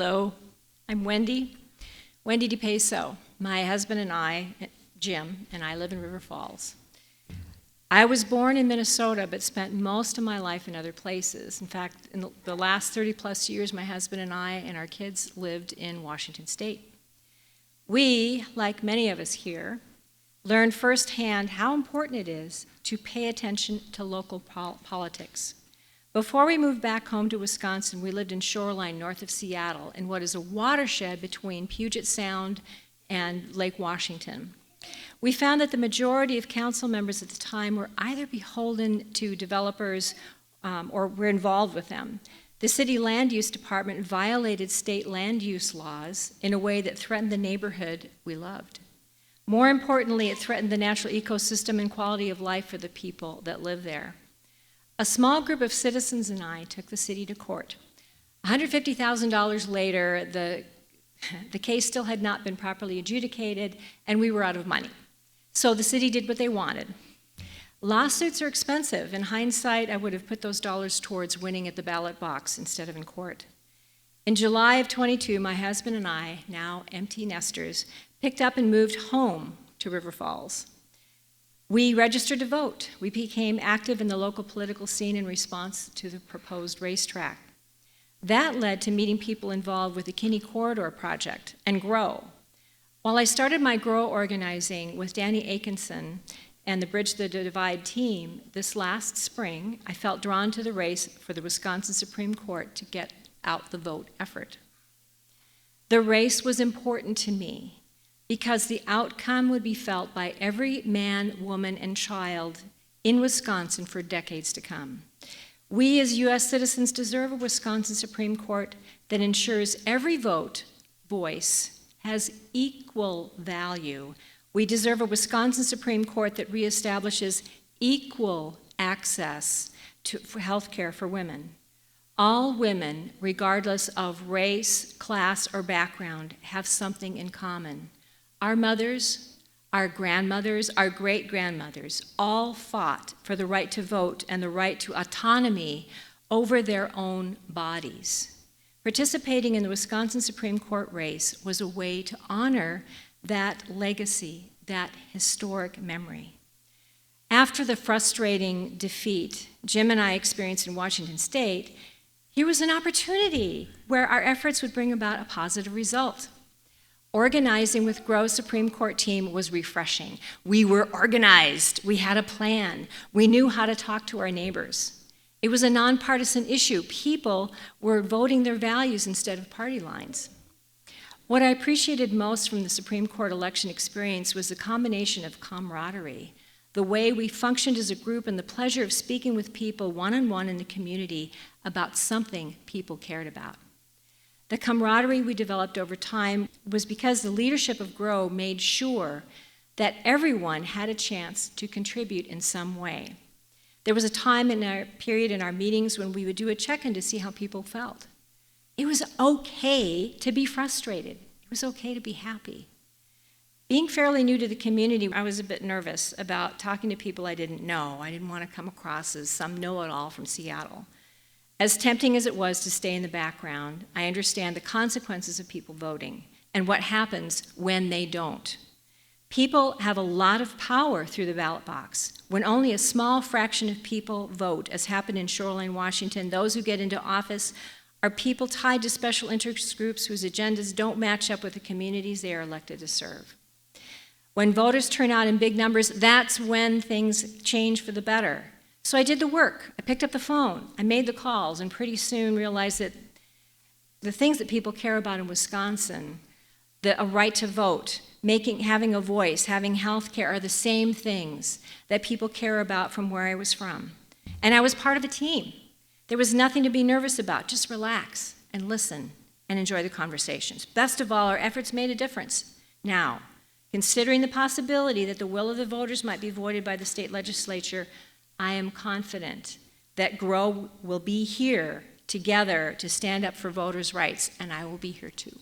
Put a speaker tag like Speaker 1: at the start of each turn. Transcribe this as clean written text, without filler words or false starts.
Speaker 1: Hello, I'm Wendy DiPeso. My husband and I, Jim, and I live in River Falls. I was born in Minnesota, but spent most of my life in other places. In fact, in the last 30 plus years, my husband and I and our kids lived in Washington State. We, like many of us here, learned firsthand how important it is to pay attention to local politics. Before we moved back home to Wisconsin, we lived in Shoreline, north of Seattle, in what is a watershed between Puget Sound and Lake Washington. We found that the majority of council members at the time were either beholden to developers or were involved with them. The city land use department violated state land use laws in a way that threatened the neighborhood we loved. More importantly, it threatened the natural ecosystem and quality of life for the people that live there. A small group of citizens and I took the city to court. $150,000 later, the case still had not been properly adjudicated, and we were out of money. So the city did what they wanted. Lawsuits are expensive. In hindsight, I would have put those dollars towards winning at the ballot box instead of in court. In July of 22, my husband and I, now empty nesters, picked up and moved home to River Falls. We registered to vote. We became active in the local political scene in response to the proposed racetrack. That led to meeting people involved with the Kinney Corridor Project and GROW. While I started my GROW organizing with Danny Akinson and the Bridge the Divide team this last spring, I felt drawn to the race for the Wisconsin Supreme Court to get out the vote effort. The race was important to me because the outcome would be felt by every man, woman, and child in Wisconsin for decades to come. We as U.S. citizens deserve a Wisconsin Supreme Court that ensures every voice has equal value. We deserve a Wisconsin Supreme Court that reestablishes equal access to health care for women. All women, regardless of race, class, or background, have something in common. Our mothers, our grandmothers, our great-grandmothers all fought for the right to vote and the right to autonomy over their own bodies. Participating in the Wisconsin Supreme Court race was a way to honor that legacy, that historic memory. After the frustrating defeat Jim and I experienced in Washington State, here was an opportunity where our efforts would bring about a positive result. Organizing with GROW's Supreme Court team was refreshing. We were organized. We had a plan. We knew how to talk to our neighbors. It was a nonpartisan issue. People were voting their values instead of party lines. What I appreciated most from the Supreme Court election experience was the combination of camaraderie, the way we functioned as a group, and the pleasure of speaking with people one-on-one in the community about something people cared about. The camaraderie we developed over time was because the leadership of GROW made sure that everyone had a chance to contribute in some way. There was a time in our period in our meetings when we would do a check-in to see how people felt. It was okay to be frustrated. It was okay to be happy. Being fairly new to the community, I was a bit nervous about talking to people I didn't know. I didn't want to come across as some know-it-all from Seattle. As tempting as it was to stay in the background, I understand the consequences of people voting and what happens when they don't. People have a lot of power through the ballot box. When only a small fraction of people vote, as happened in Shoreline, Washington, those who get into office are people tied to special interest groups whose agendas don't match up with the communities they are elected to serve. When voters turn out in big numbers, that's when things change for the better. So I did the work. I picked up the phone. I made the calls, and pretty soon realized that the things that people care about in Wisconsin, a right to vote, having a voice, having health care, are the same things that people care about from where I was from. And I was part of a team. There was nothing to be nervous about. Just relax and listen and enjoy the conversations. Best of all, our efforts made a difference. Now, considering the possibility that the will of the voters might be voided by the state legislature, I am confident that GROW will be here together to stand up for voters' rights, and I will be here too.